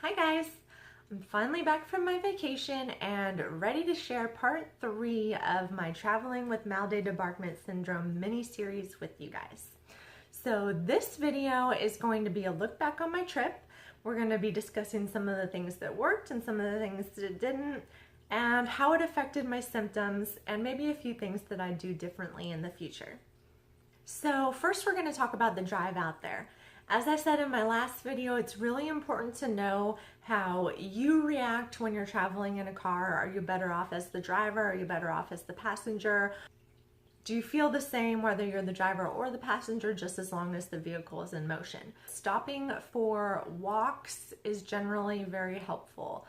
Hi guys! I'm finally back from my vacation and ready to share part 3 of my Traveling with Debarquement Syndrome mini-series with you guys. So this video is going to be a look back on my trip. We're going to be discussing some of the things that worked and some of the things that didn't, and how it affected my symptoms, and maybe a few things that I do differently in the future. So first we're going to talk about the drive out there. As I said in my last video, it's really important to know how you react when you're traveling in a car. Are you better off as the driver? Are you better off as the passenger? Do you feel the same whether you're the driver or the passenger, just as long as the vehicle is in motion? Stopping for walks is generally very helpful.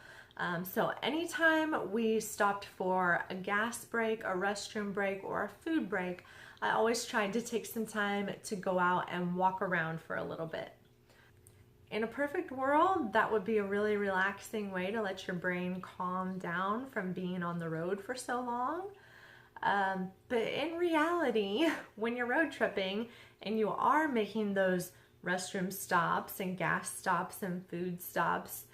So anytime we stopped for a gas break, a restroom break, or a food break, I always tried to take some time to go out and walk around for a little bit. In a perfect world, that would be a really relaxing way to let your brain calm down from being on the road for so long. But in reality, when you're road tripping and you are making those restroom stops and gas stops and food stops,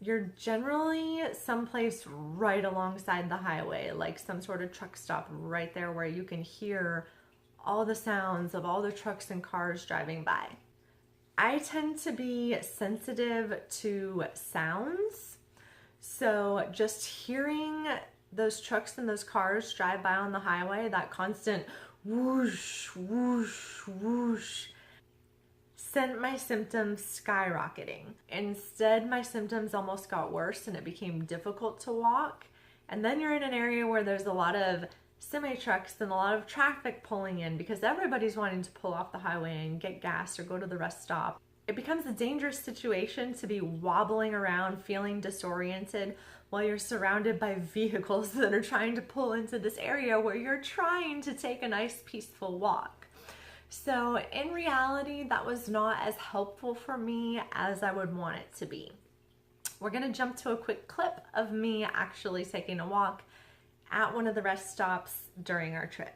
you're generally someplace right alongside the highway, like some sort of truck stop right there where you can hear all the sounds of all the trucks and cars driving by. I tend to be sensitive to sounds, so just hearing those trucks and those cars drive by on the highway, that constant whoosh, whoosh, whoosh, sent my symptoms skyrocketing. Instead, my symptoms almost got worse and it became difficult to walk. And then you're in an area where there's a lot of semi-trucks and a lot of traffic pulling in because everybody's wanting to pull off the highway and get gas or go to the rest stop. It becomes a dangerous situation to be wobbling around, feeling disoriented while you're surrounded by vehicles that are trying to pull into this area where you're trying to take a nice peaceful walk. So in reality, that was not as helpful for me as I would want it to be. We're gonna jump to a quick clip of me actually taking a walk at one of the rest stops during our trip.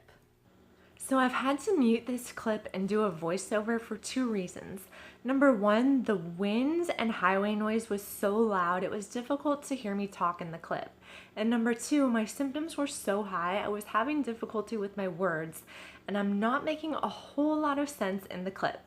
So I've had to mute this clip and do a voiceover for 2 reasons. Number 1, the wind and highway noise was so loud it was difficult to hear me talk in the clip. And number 2, my symptoms were so high I was having difficulty with my words and I'm not making a whole lot of sense in the clip.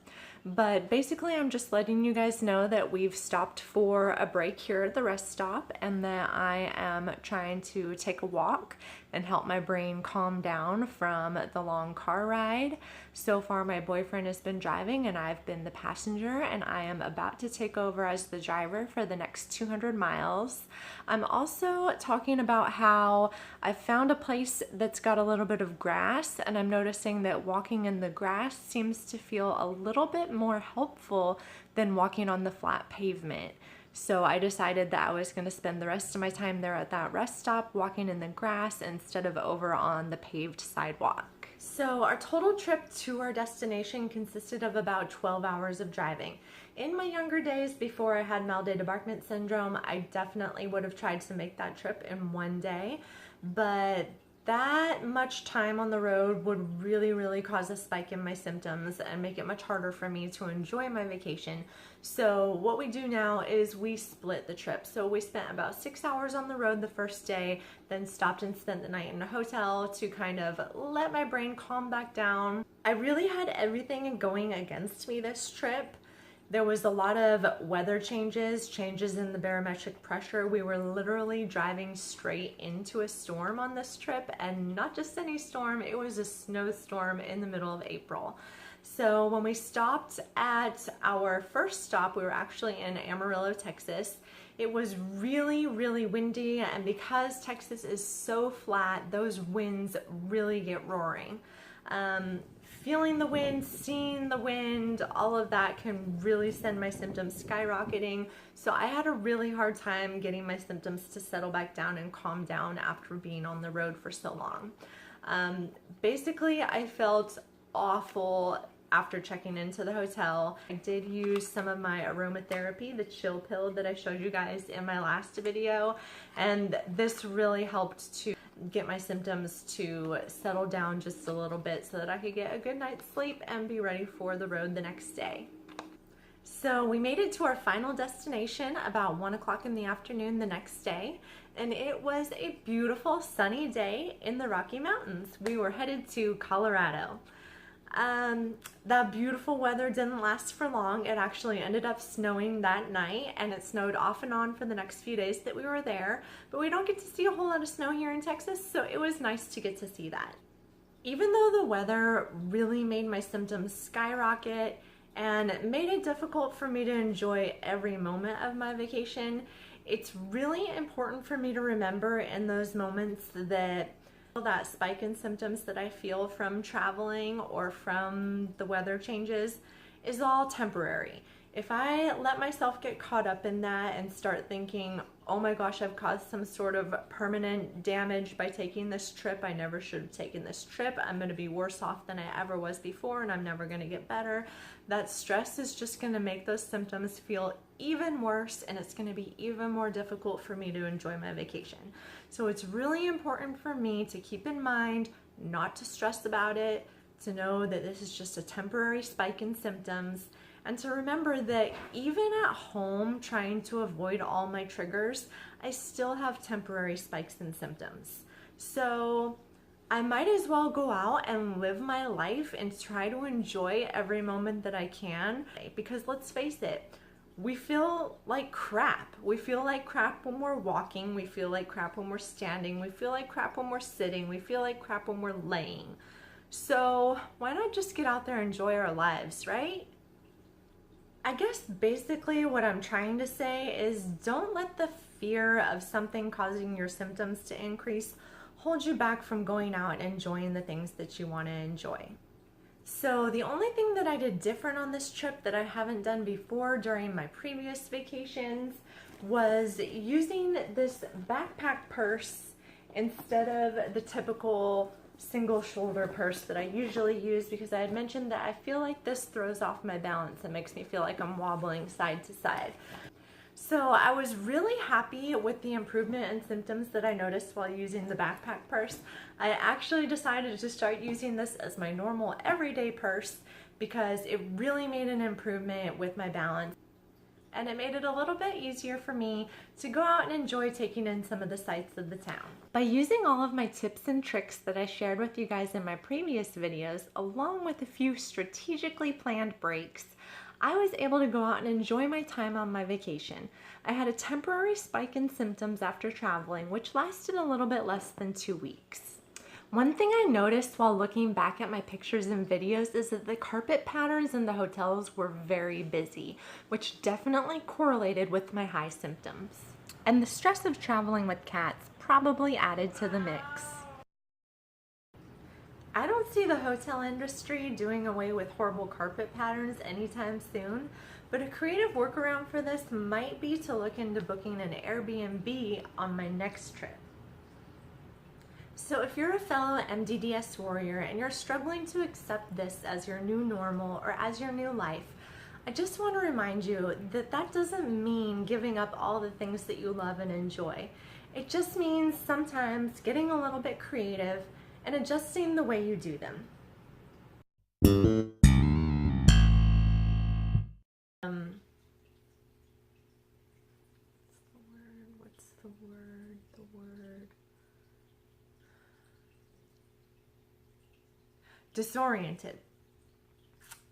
But basically I'm just letting you guys know that we've stopped for a break here at the rest stop and that I am trying to take a walk and help my brain calm down from the long car ride. So far my boyfriend has been driving and I've been the passenger, and I am about to take over as the driver for the next 200 miles. I'm also talking about how I found a place that's got a little bit of grass, and I'm noticing that walking in the grass seems to feel a little bit more helpful than walking on the flat pavement. So I decided that I was going to spend the rest of my time there at that rest stop walking in the grass instead of over on the paved sidewalk. So our total trip to our destination consisted of about 12 hours of driving. In my younger days, before I had Debarquement syndrome, I definitely would have tried to make that trip in one day, but that much time on the road would really cause a spike in my symptoms and make it much harder for me to enjoy my vacation. So what we do now is we split the trip. So we spent about 6 hours on the road the first day, then stopped and spent the night in a hotel to kind of let my brain calm back down. I really had everything going against me this trip. There was a lot of weather changes in the barometric pressure. We were literally driving straight into a storm on this trip, and not just any storm, it was a snowstorm in the middle of April. So when we stopped at our first stop, we were actually in Amarillo, Texas. It was really windy, and because Texas is so flat, those winds really get roaring. Feeling the wind, seeing the wind, all of that can really send my symptoms skyrocketing. So I had a really hard time getting my symptoms to settle back down and calm down after being on the road for so long. Basically, I felt awful after checking into the hotel. I did use some of my aromatherapy, the chill pill that I showed you guys in my last video, and this really helped to get my symptoms to settle down just a little bit so that I could get a good night's sleep and be ready for the road the next day. So we made it to our final destination about 1 o'clock in the afternoon the next day, and it was a beautiful sunny day in the Rocky Mountains. We were headed to Colorado. That beautiful weather didn't last for long. It actually ended up snowing that night, and it snowed off and on for the next few days that we were there, but we don't get to see a whole lot of snow here in Texas, so it was nice to get to see that. Even though the weather really made my symptoms skyrocket and made it difficult for me to enjoy every moment of my vacation, it's really important for me to remember in those moments that spike in symptoms that I feel from traveling or from the weather changes is all temporary. If I let myself get caught up in that and start thinking, oh my gosh, I've caused some sort of permanent damage by taking this trip, I never should have taken this trip, I'm going to be worse off than I ever was before and I'm never going to get better, that stress is just going to make those symptoms feel even worse, and it's going to be even more difficult for me to enjoy my vacation. So it's really important for me to keep in mind not to stress about it, to know that this is just a temporary spike in symptoms, and to remember that even at home, trying to avoid all my triggers, I still have temporary spikes in symptoms. So I might as well go out and live my life and try to enjoy every moment that I can, because let's face it, we feel like crap. We feel like crap when we're walking, we feel like crap when we're standing, we feel like crap when we're sitting, we feel like crap when we're laying. So why not just get out there and enjoy our lives, right? I guess basically what I'm trying to say is don't let the fear of something causing your symptoms to increase hold you back from going out and enjoying the things that you want to enjoy. So the only thing that I did different on this trip that I haven't done before during my previous vacations was using this backpack purse instead of the typical single shoulder purse that I usually use, because I had mentioned that I feel like this throws off my balance and makes me feel like I'm wobbling side to side. So I was really happy with the improvement in symptoms that I noticed while using the backpack purse. I actually decided to start using this as my normal everyday purse because it really made an improvement with my balance. And it made it a little bit easier for me to go out and enjoy taking in some of the sights of the town. By using all of my tips and tricks that I shared with you guys in my previous videos, along with a few strategically planned breaks, I was able to go out and enjoy my time on my vacation. I had a temporary spike in symptoms after traveling, which lasted a little bit less than 2 weeks. One thing I noticed while looking back at my pictures and videos is that the carpet patterns in the hotels were very busy, which definitely correlated with my high symptoms. And the stress of traveling with cats probably added to the mix. I don't see the hotel industry doing away with horrible carpet patterns anytime soon, but a creative workaround for this might be to look into booking an Airbnb on my next trip. So if you're a fellow MdDS warrior and you're struggling to accept this as your new normal or as your new life, I just want to remind you that that doesn't mean giving up all the things that you love and enjoy. It just means sometimes getting a little bit creative and adjusting the way you do them. What's the word? Disoriented.